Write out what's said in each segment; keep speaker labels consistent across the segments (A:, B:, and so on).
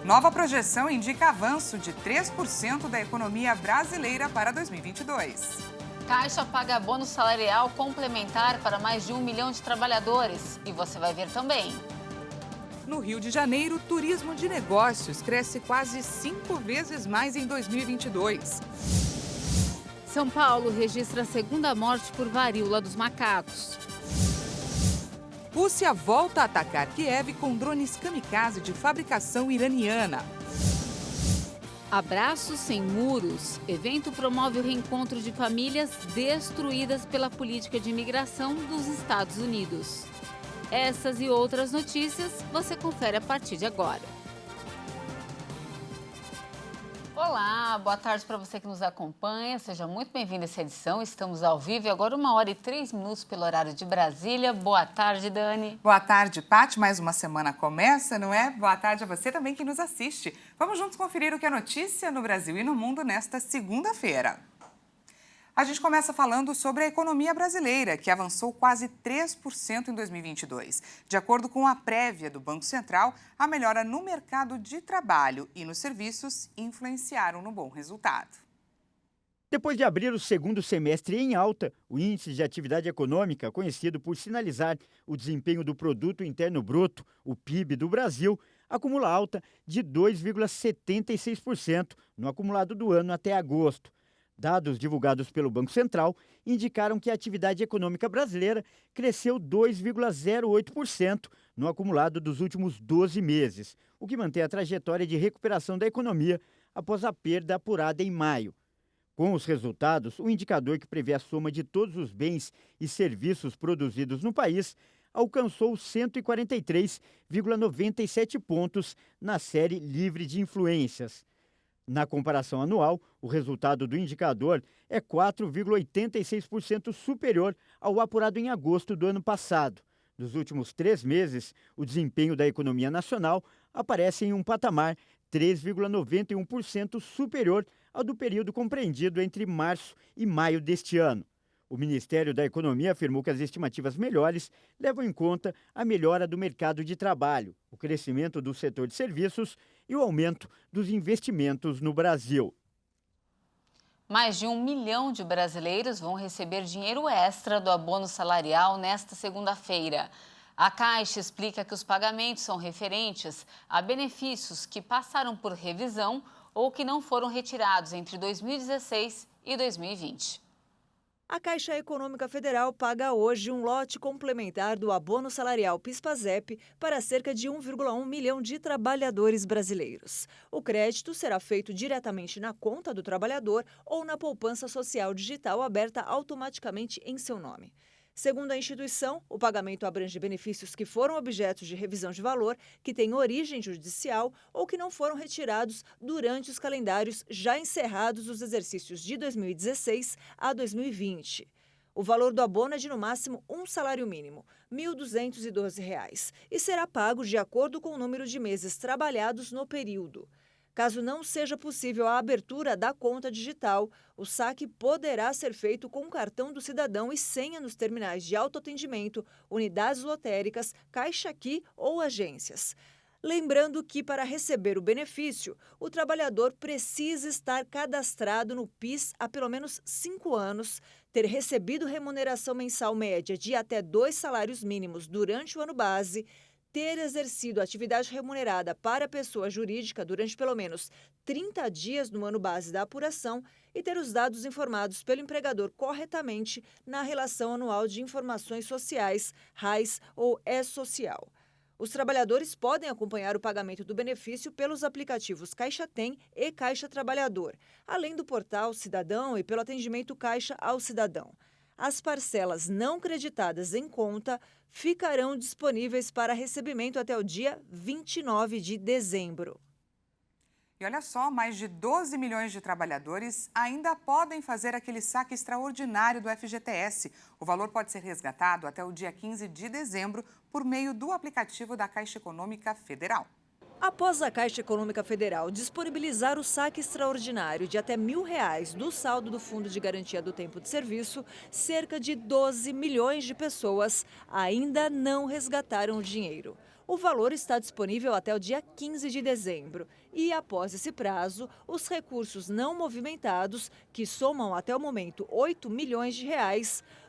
A: Nova projeção indica avanço de 3% da economia brasileira para 2022.
B: Caixa paga bônus salarial complementar para mais de 1 milhão de trabalhadores. E você vai ver também.
A: No Rio de Janeiro, turismo de negócios cresce quase 5 vezes mais em 2022.
B: São Paulo registra a segunda morte por varíola dos macacos.
A: Rússia volta a atacar Kiev com drones kamikaze de fabricação iraniana.
B: Abraços sem muros. Evento promove o reencontro de famílias destruídas pela política de imigração dos Estados Unidos. Essas e outras notícias você confere a partir de agora. Olá, boa tarde para você que nos acompanha. Seja muito bem-vindo a essa edição. Estamos ao vivo e agora 1h03 pelo horário de Brasília. Boa tarde, Dani.
A: Boa tarde, Paty. Mais uma semana começa, não é? Boa tarde a você também que nos assiste. Vamos juntos conferir o que é notícia no Brasil e no mundo nesta segunda-feira. A gente começa falando sobre a economia brasileira, que avançou quase 3% em 2022. De acordo com a prévia do Banco Central, a melhora no mercado de trabalho e nos serviços influenciaram no bom resultado.
C: Depois de abrir o segundo semestre em alta, o Índice de Atividade Econômica, conhecido por sinalizar o desempenho do Produto Interno Bruto, o PIB do Brasil, acumula alta de 2,76% no acumulado do ano até agosto. Dados divulgados pelo Banco Central indicaram que a atividade econômica brasileira cresceu 2,08% no acumulado dos últimos 12 meses, o que mantém a trajetória de recuperação da economia após a perda apurada em maio. Com os resultados, o indicador que prevê a soma de todos os bens e serviços produzidos no país alcançou 143,97 pontos na série livre de influências. Na comparação anual, o resultado do indicador é 4,86% superior ao apurado em agosto do ano passado. Nos últimos 3 meses, o desempenho da economia nacional aparece em um patamar 3,91% superior ao do período compreendido entre março e maio deste ano. O Ministério da Economia afirmou que as estimativas melhores levam em conta a melhora do mercado de trabalho, o crescimento do setor de serviços e o aumento dos investimentos no Brasil.
B: Mais de 1 milhão de brasileiros vão receber dinheiro extra do abono salarial nesta segunda-feira. A Caixa explica que os pagamentos são referentes a benefícios que passaram por revisão ou que não foram retirados entre 2016 e 2020.
D: A Caixa Econômica Federal paga hoje um lote complementar do abono salarial PIS/PASEP para cerca de 1,1 milhão de trabalhadores brasileiros. O crédito será feito diretamente na conta do trabalhador ou na poupança social digital aberta automaticamente em seu nome. Segundo a instituição, o pagamento abrange benefícios que foram objeto de revisão de valor, que têm origem judicial ou que não foram retirados durante os calendários já encerrados dos exercícios de 2016 a 2020. O valor do abono é de, no máximo, um salário mínimo, R$ 1.212, e será pago de acordo com o número de meses trabalhados no período. Caso não seja possível a abertura da conta digital, o saque poderá ser feito com o cartão do cidadão e senha nos terminais de autoatendimento, unidades lotéricas, Caixa Aqui ou agências. Lembrando que, para receber o benefício, o trabalhador precisa estar cadastrado no PIS há pelo menos 5 anos, ter recebido remuneração mensal média de até 2 salários mínimos durante o ano base, ter exercido atividade remunerada para a pessoa jurídica durante pelo menos 30 dias no ano base da apuração e ter os dados informados pelo empregador corretamente na Relação Anual de Informações Sociais, RAIS ou E-Social. Os trabalhadores podem acompanhar o pagamento do benefício pelos aplicativos Caixa Tem e Caixa Trabalhador, além do portal Cidadão e pelo atendimento Caixa ao Cidadão. As parcelas não creditadas em conta ficarão disponíveis para recebimento até o dia 29 de dezembro.
A: E olha só, mais de 12 milhões de trabalhadores ainda podem fazer aquele saque extraordinário do FGTS. O valor pode ser resgatado até o dia 15 de dezembro por meio do aplicativo da Caixa Econômica Federal.
D: Após a Caixa Econômica Federal disponibilizar o saque extraordinário de até R$ 1.000 do saldo do Fundo de Garantia do Tempo de Serviço, cerca de 12 milhões de pessoas ainda não resgataram o dinheiro. O valor está disponível até o dia 15 de dezembro e, após esse prazo, os recursos não movimentados, que somam até o momento R$ 8 milhões,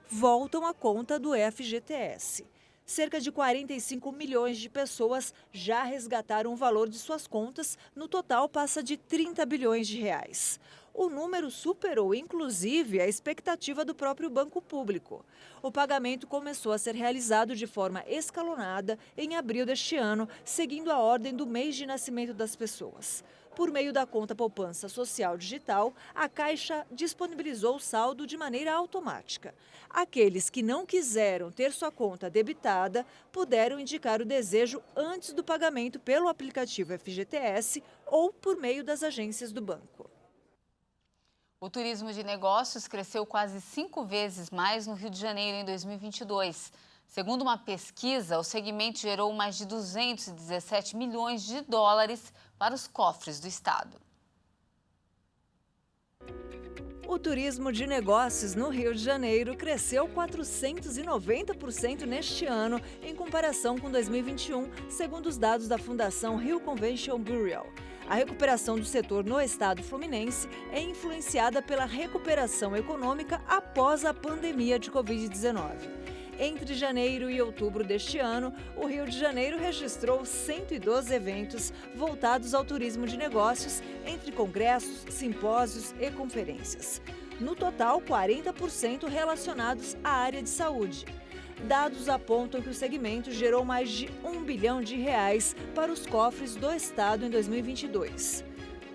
D: voltam à conta do FGTS. Cerca de 45 milhões de pessoas já resgataram o valor de suas contas, no total passa de 30 bilhões de reais. O número superou, inclusive, a expectativa do próprio Banco Público. O pagamento começou a ser realizado de forma escalonada em abril deste ano, seguindo a ordem do mês de nascimento das pessoas. Por meio da conta Poupança Social Digital, a Caixa disponibilizou o saldo de maneira automática. Aqueles que não quiseram ter sua conta debitada puderam indicar o desejo antes do pagamento pelo aplicativo FGTS ou por meio das agências do banco.
B: O turismo de negócios cresceu quase 5 vezes mais no Rio de Janeiro em 2022. Segundo uma pesquisa, o segmento gerou mais de 217 milhões de dólares para os cofres do estado.
D: O turismo de negócios no Rio de Janeiro cresceu 490% neste ano, em comparação com 2021, segundo os dados da Fundação Rio Convention Bureau. A recuperação do setor no estado fluminense é influenciada pela recuperação econômica após a pandemia de Covid-19. Entre janeiro e outubro deste ano, o Rio de Janeiro registrou 112 eventos voltados ao turismo de negócios, entre congressos, simpósios e conferências. No total, 40% relacionados à área de saúde. Dados apontam que o segmento gerou mais de R$ 1 bilhão para os cofres do estado em 2022.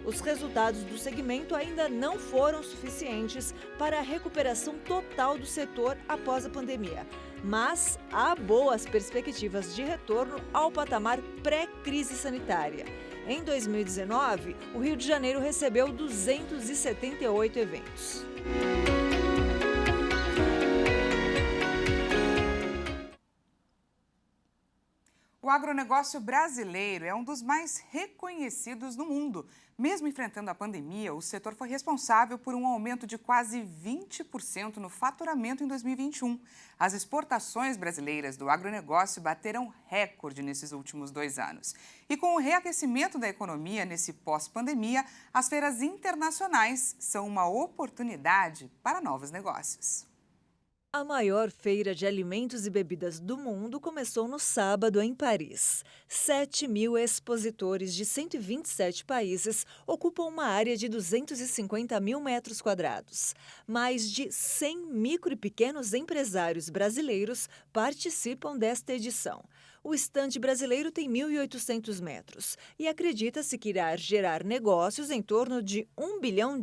D: Os resultados do segmento ainda não foram suficientes para a recuperação total do setor após a pandemia, mas há boas perspectivas de retorno ao patamar pré-crise sanitária. Em 2019, o Rio de Janeiro recebeu 278 eventos.
A: O agronegócio brasileiro é um dos mais reconhecidos no mundo. Mesmo enfrentando a pandemia, o setor foi responsável por um aumento de quase 20% no faturamento em 2021. As exportações brasileiras do agronegócio bateram recorde nesses últimos 2 anos. E com o reaquecimento da economia nesse pós-pandemia, as feiras internacionais são uma oportunidade para novos negócios.
D: A maior feira de alimentos e bebidas do mundo começou no sábado em Paris. 7 mil expositores de 127 países ocupam uma área de 250 mil metros quadrados. Mais de 100 micro e pequenos empresários brasileiros participam desta edição. O estande brasileiro tem 1.800 metros e acredita-se que irá gerar negócios em torno de US$ 1 bilhão.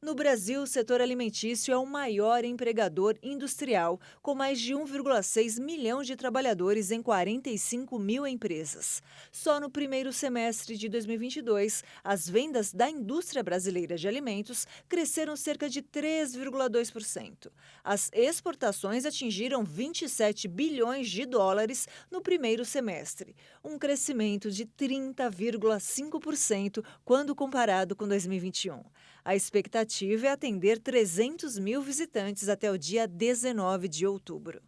D: No Brasil, o setor alimentício é o maior empregador industrial, com mais de 1,6 milhão de trabalhadores em 45 mil empresas. Só no primeiro semestre de 2022, as vendas da indústria brasileira de alimentos cresceram cerca de 3,2%. As exportações atingiram 27 bilhões de dólares no primeiro semestre, um crescimento de 30,5% quando comparado com 2021. A expectativa é atender 300 mil visitantes até o dia 19 de outubro.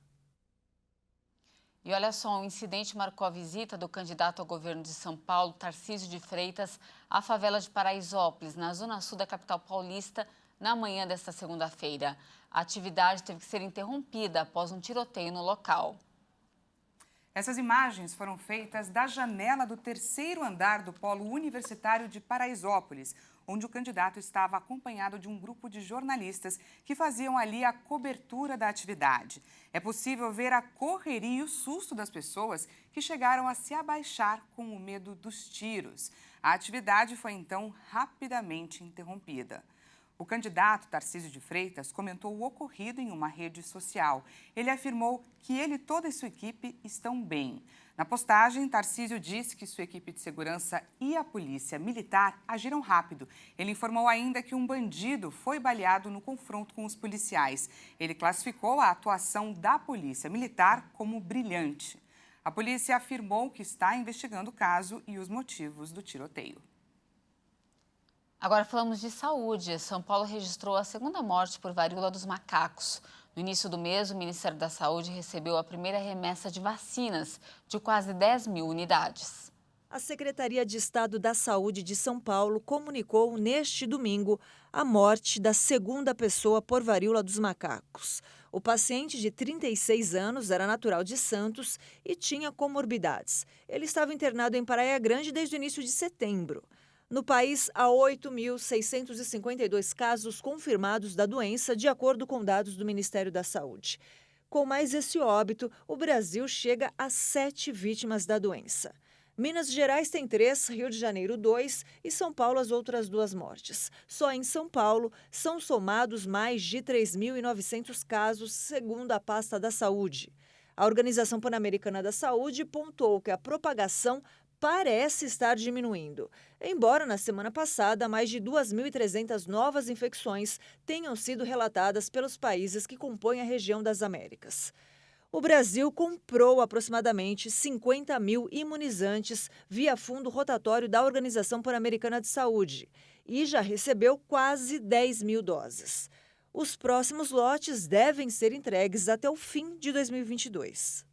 B: E olha só, um incidente marcou a visita do candidato ao governo de São Paulo, Tarcísio de Freitas, à favela de Paraisópolis, na zona sul da capital paulista, na manhã desta segunda-feira. A atividade teve que ser interrompida após um tiroteio no local.
A: Essas imagens foram feitas da janela do 3º andar do Polo Universitário de Paraisópolis, onde o candidato estava acompanhado de um grupo de jornalistas que faziam ali a cobertura da atividade. É possível ver a correria e o susto das pessoas que chegaram a se abaixar com o medo dos tiros. A atividade foi então rapidamente interrompida. O candidato Tarcísio de Freitas comentou o ocorrido em uma rede social. Ele afirmou que ele e toda a sua equipe estão bem. Na postagem, Tarcísio disse que sua equipe de segurança e a polícia militar agiram rápido. Ele informou ainda que um bandido foi baleado no confronto com os policiais. Ele classificou a atuação da polícia militar como brilhante. A polícia afirmou que está investigando o caso e os motivos do tiroteio.
B: Agora falamos de saúde. São Paulo registrou a segunda morte por varíola dos macacos. No início do mês, o Ministério da Saúde recebeu a primeira remessa de vacinas, de quase 10 mil unidades.
D: A Secretaria de Estado da Saúde de São Paulo comunicou neste domingo a morte da segunda pessoa por varíola dos macacos. O paciente de 36 anos era natural de Santos e tinha comorbidades. Ele estava internado em Praia Grande desde o início de setembro. No país, há 8.652 casos confirmados da doença, de acordo com dados do Ministério da Saúde. Com mais esse óbito, o Brasil chega a 7 vítimas da doença. Minas Gerais tem 3, Rio de Janeiro 2 e São Paulo as outras 2 mortes. Só em São Paulo são somados mais de 3.900 casos, segundo a pasta da Saúde. A Organização Pan-Americana da Saúde pontuou que a propagação parece estar diminuindo, embora na semana passada mais de 2.300 novas infecções tenham sido relatadas pelos países que compõem a região das Américas. O Brasil comprou aproximadamente 50 mil imunizantes via fundo rotatório da Organização Pan-Americana de Saúde e já recebeu quase 10 mil doses. Os próximos lotes devem ser entregues até o fim de 2022.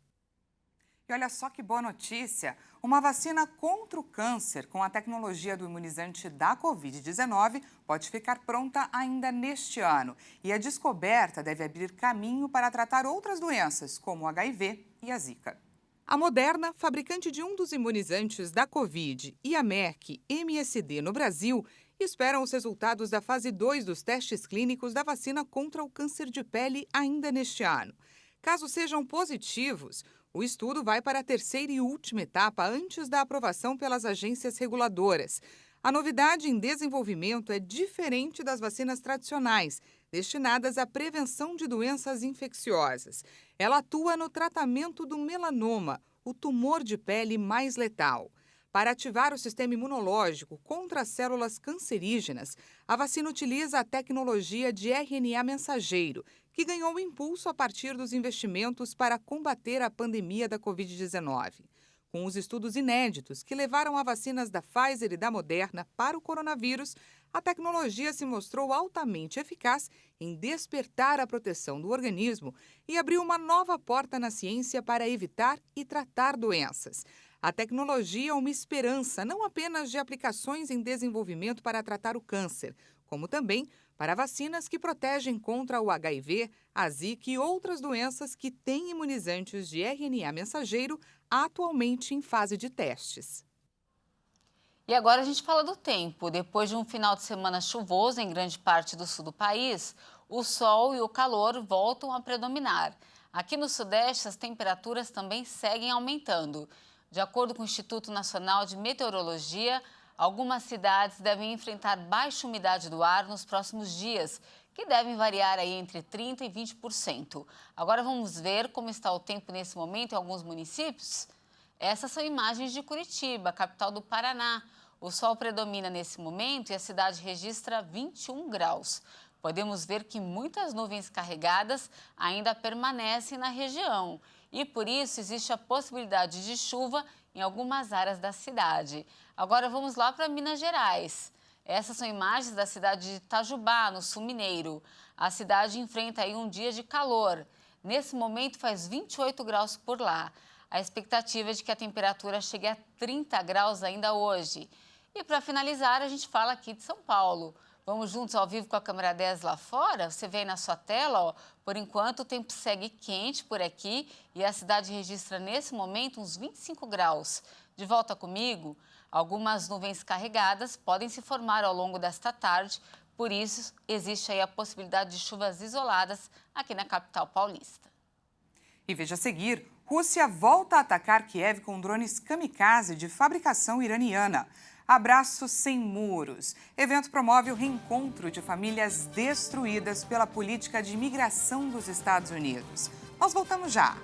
A: E olha só que boa notícia! Uma vacina contra o câncer com a tecnologia do imunizante da Covid-19 pode ficar pronta ainda neste ano. E a descoberta deve abrir caminho para tratar outras doenças, como o HIV e a Zika. A Moderna, fabricante de um dos imunizantes da Covid, e a Merck MSD no Brasil, esperam os resultados da fase 2 dos testes clínicos da vacina contra o câncer de pele ainda neste ano. Caso sejam positivos, o estudo vai para a terceira e última etapa antes da aprovação pelas agências reguladoras. A novidade em desenvolvimento é diferente das vacinas tradicionais, destinadas à prevenção de doenças infecciosas. Ela atua no tratamento do melanoma, o tumor de pele mais letal. Para ativar o sistema imunológico contra as células cancerígenas, a vacina utiliza a tecnologia de RNA mensageiro, que ganhou impulso a partir dos investimentos para combater a pandemia da Covid-19. Com os estudos inéditos que levaram a vacinas da Pfizer e da Moderna para o coronavírus, a tecnologia se mostrou altamente eficaz em despertar a proteção do organismo e abriu uma nova porta na ciência para evitar e tratar doenças. A tecnologia é uma esperança não apenas de aplicações em desenvolvimento para tratar o câncer, como também para vacinas que protegem contra o HIV, a Zika e outras doenças que têm imunizantes de RNA mensageiro atualmente em fase de testes.
B: E agora a gente fala do tempo. Depois de um final de semana chuvoso em grande parte do sul do país, o sol e o calor voltam a predominar. Aqui no Sudeste, as temperaturas também seguem aumentando. De acordo com o Instituto Nacional de Meteorologia, algumas cidades devem enfrentar baixa umidade do ar nos próximos dias, que devem variar aí entre 30% e 20%. Agora vamos ver como está o tempo nesse momento em alguns municípios? Essas são imagens de Curitiba, capital do Paraná. O sol predomina nesse momento e a cidade registra 21 graus. Podemos ver que muitas nuvens carregadas ainda permanecem na região e, por isso, existe a possibilidade de chuva em algumas áreas da cidade. Agora vamos lá para Minas Gerais. Essas são imagens da cidade de Itajubá, no sul mineiro. A cidade enfrenta aí um dia de calor. Nesse momento faz 28 graus por lá. A expectativa é de que a temperatura chegue a 30 graus ainda hoje. E para finalizar, a gente fala aqui de São Paulo. Vamos juntos ao vivo com a câmera 10 lá fora? Você vê aí na sua tela, ó. Por enquanto o tempo segue quente por aqui e a cidade registra nesse momento uns 25 graus. De volta comigo, algumas nuvens carregadas podem se formar ao longo desta tarde, por isso existe aí a possibilidade de chuvas isoladas aqui na capital paulista.
A: E veja a seguir, Rússia volta a atacar Kiev com drones kamikaze de fabricação iraniana. Abraços sem muros. Evento promove o reencontro de famílias destruídas pela política de imigração dos Estados Unidos. Nós voltamos já.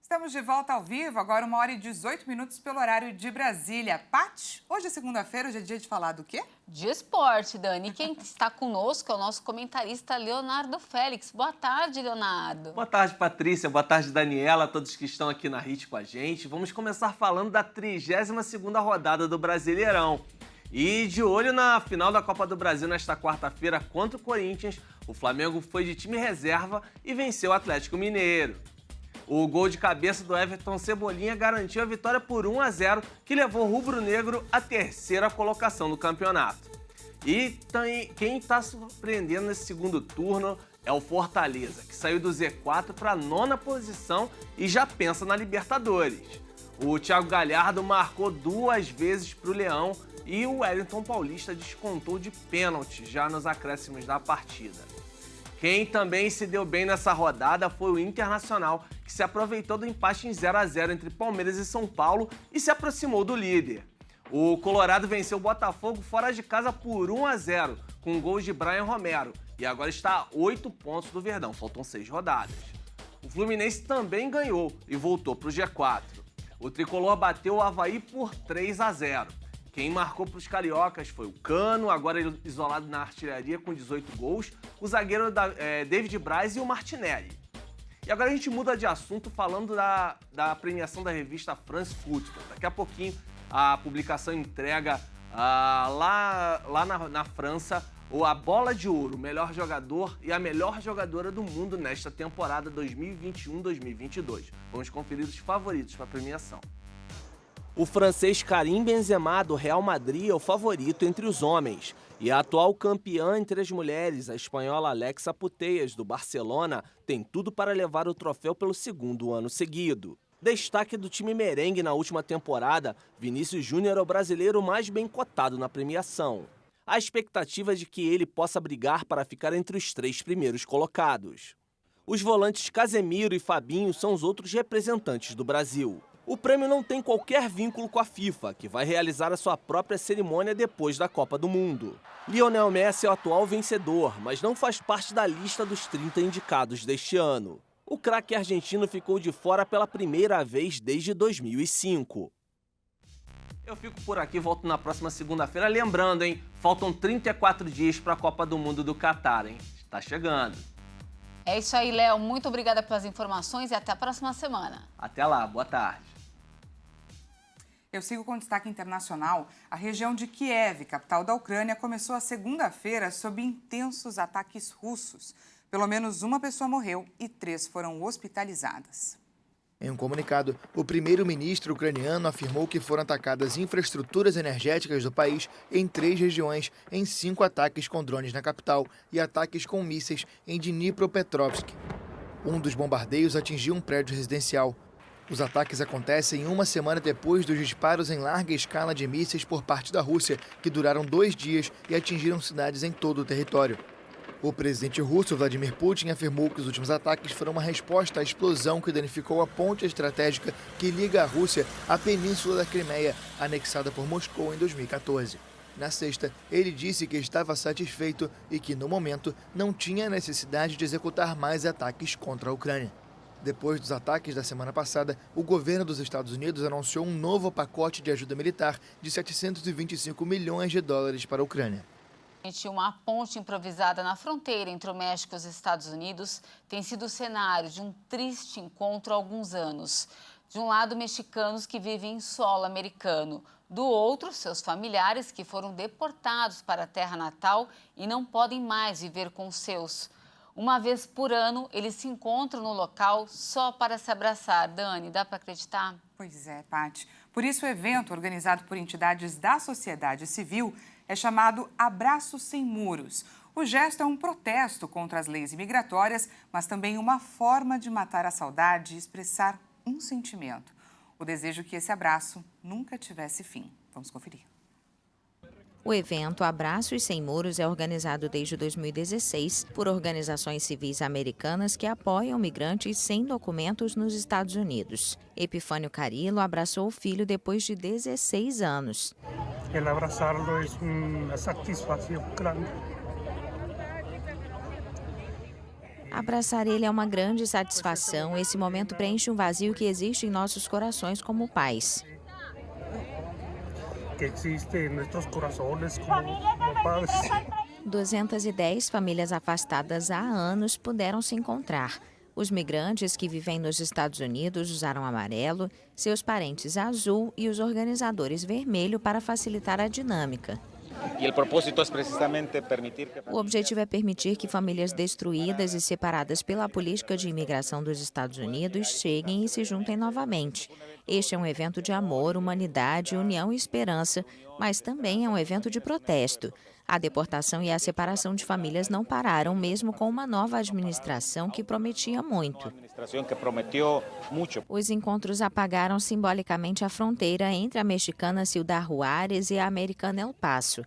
A: Estamos Estamos de volta ao vivo, agora 1h18 pelo horário de Brasília. Paty, hoje é segunda-feira, hoje é dia de falar do quê?
B: De esporte, Dani. Quem está conosco é o nosso comentarista Leonardo Félix. Boa tarde, Leonardo.
E: Boa tarde, Patrícia. Boa tarde, Daniela, todos que estão aqui na RIT com a gente. Vamos começar falando da 32ª rodada do Brasileirão. E de olho na final da Copa do Brasil nesta quarta-feira contra o Corinthians, o Flamengo foi de time reserva e venceu o Atlético Mineiro. O gol de cabeça do Everton Cebolinha garantiu a vitória por 1-0, que levou o rubro-negro à terceira colocação do campeonato. E quem está surpreendendo nesse segundo turno é o Fortaleza, que saiu do Z4 para a 9ª posição e já pensa na Libertadores. O Thiago Galhardo marcou 2 vezes para o Leão e o Wellington Paulista descontou de pênalti já nos acréscimos da partida. Quem também se deu bem nessa rodada foi o Internacional, que se aproveitou do empate em 0-0 entre Palmeiras e São Paulo e se aproximou do líder. O Colorado venceu o Botafogo fora de casa por 1-0, com gols de Brian Romero, e agora está a 8 pontos do Verdão, faltam 6 rodadas. O Fluminense também ganhou e voltou para o G4. O tricolor bateu o Avaí por 3-0. Quem marcou para os cariocas foi o Cano, agora isolado na artilharia com 18 gols, o zagueiro David Braz e o Martinelli. E agora a gente muda de assunto falando da premiação da revista France Football. Daqui a pouquinho a publicação entrega lá na França a bola de ouro, o melhor jogador e a melhor jogadora do mundo nesta temporada 2021-2022. Vamos conferir os favoritos para a premiação. O francês Karim Benzema, do Real Madrid, é o favorito entre os homens. E a atual campeã entre as mulheres, a espanhola Alexa Putellas, do Barcelona, tem tudo para levar o troféu pelo 2º ano seguido. Destaque do time merengue na última temporada, Vinícius Júnior é o brasileiro mais bem cotado na premiação. A expectativa é de que ele possa brigar para ficar entre os 3 primeiros colocados. Os volantes Casemiro e Fabinho são os outros representantes do Brasil. O prêmio não tem qualquer vínculo com a FIFA, que vai realizar a sua própria cerimônia depois da Copa do Mundo. Lionel Messi é o atual vencedor, mas não faz parte da lista dos 30 indicados deste ano. O craque argentino ficou de fora pela primeira vez desde 2005. Eu fico por aqui, volto na próxima segunda-feira. Lembrando, hein, faltam 34 dias para a Copa do Mundo do Catar, hein? Está chegando.
B: É isso aí, Léo. Muito obrigada pelas informações e até a próxima semana.
E: Até lá, boa tarde.
A: Eu sigo com destaque internacional. A região de Kiev, capital da Ucrânia, começou a segunda-feira sob intensos ataques russos. Pelo menos uma pessoa morreu e 3 foram hospitalizadas.
F: Em um comunicado, o primeiro-ministro ucraniano afirmou que foram atacadas infraestruturas energéticas do país em 3 regiões, em 5 ataques com drones na capital e ataques com mísseis em Dnipropetrovsk. Um dos bombardeios atingiu um prédio residencial. Os ataques acontecem uma semana depois dos disparos em larga escala de mísseis por parte da Rússia, que duraram 2 dias e atingiram cidades em todo o território. O presidente russo Vladimir Putin afirmou que os últimos ataques foram uma resposta à explosão que danificou a ponte estratégica que liga a Rússia à Península da Crimeia, anexada por Moscou em 2014. Na sexta, ele disse que estava satisfeito e que, no momento, não tinha necessidade de executar mais ataques contra a Ucrânia. Depois dos ataques da semana passada, o governo dos Estados Unidos anunciou um novo pacote de ajuda militar de 725 milhões de dólares para a Ucrânia.
B: Uma ponte improvisada na fronteira entre o México e os Estados Unidos tem sido o cenário de um triste encontro há alguns anos. De um lado, mexicanos que vivem em solo americano. Do outro, seus familiares que foram deportados para a terra natal e não podem mais viver com os seus. Uma vez por ano, eles se encontram no local só para se abraçar. Dani, dá para acreditar?
A: Pois é, Paty. Por isso, o evento, organizado por entidades da sociedade civil, é chamado Abraço Sem Muros. O gesto é um protesto contra as leis imigratórias, mas também uma forma de matar a saudade e expressar um sentimento. O desejo que esse abraço nunca tivesse fim. Vamos conferir.
G: O evento Abraços Sem Muros é organizado desde 2016 por organizações civis americanas que apoiam migrantes sem documentos nos Estados Unidos. Epifânio Carilo abraçou o filho depois de 16 anos.
H: El abrazarlo es una satisfacción grande.
G: Abraçar ele é uma grande satisfação. Esse momento preenche um vazio que existe em nossos corações como pais.
H: Que existe em nossos corações como pais.
G: 210 famílias afastadas há anos puderam se encontrar. Os migrantes que vivem nos Estados Unidos usaram amarelo, seus parentes azul e os organizadores vermelho para facilitar a dinâmica. O objetivo é permitir que famílias destruídas e separadas pela política de imigração dos Estados Unidos cheguem e se juntem novamente. Este é um evento de amor, humanidade, união e esperança, mas também é um evento de protesto. A deportação e a separação de famílias não pararam, mesmo com uma nova administração que prometia muito. Os encontros apagaram simbolicamente a fronteira entre a mexicana Ciudad Juárez e a americana El Paso.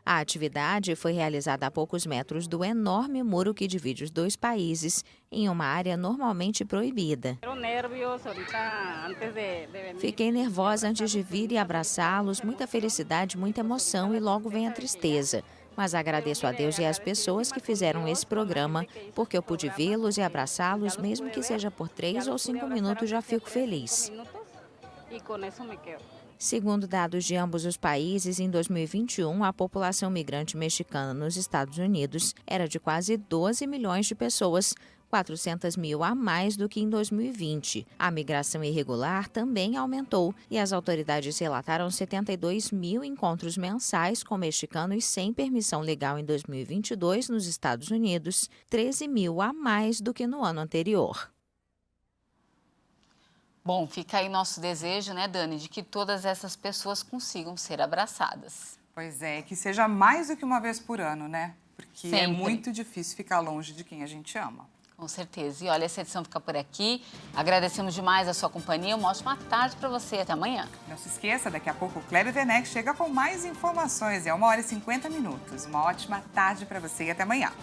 G: A atividade foi realizada a poucos metros do enorme muro que divide os dois países, em uma área normalmente proibida. Fiquei nervosa antes de vir e abraçá-los, muita felicidade, muita emoção e logo vem a tristeza. Mas agradeço a Deus e às pessoas que fizeram esse programa, porque eu pude vê-los e abraçá-los, mesmo que seja por 3 ou 5 minutos, já fico feliz. Segundo dados de ambos os países, em 2021, a população migrante mexicana nos Estados Unidos era de quase 12 milhões de pessoas, 400 mil a mais do que em 2020. A migração irregular também aumentou e as autoridades relataram 72 mil encontros mensais com mexicanos sem permissão legal em 2022 nos Estados Unidos, 13 mil a mais do que no ano anterior.
B: Bom, fica aí nosso desejo, né, Dani, de que todas essas pessoas consigam ser abraçadas.
A: Pois é, que seja mais do que uma vez por ano, né? Porque é
B: Sempre.
A: muito difícil ficar longe de quem a gente ama.
B: Com certeza. E olha, essa edição fica por aqui. Agradecemos demais a sua companhia. Uma ótima tarde para você. Até amanhã.
A: Não se esqueça, daqui a pouco o Kleber Werneck chega com mais informações. É 1h50. Uma ótima tarde para você e até amanhã.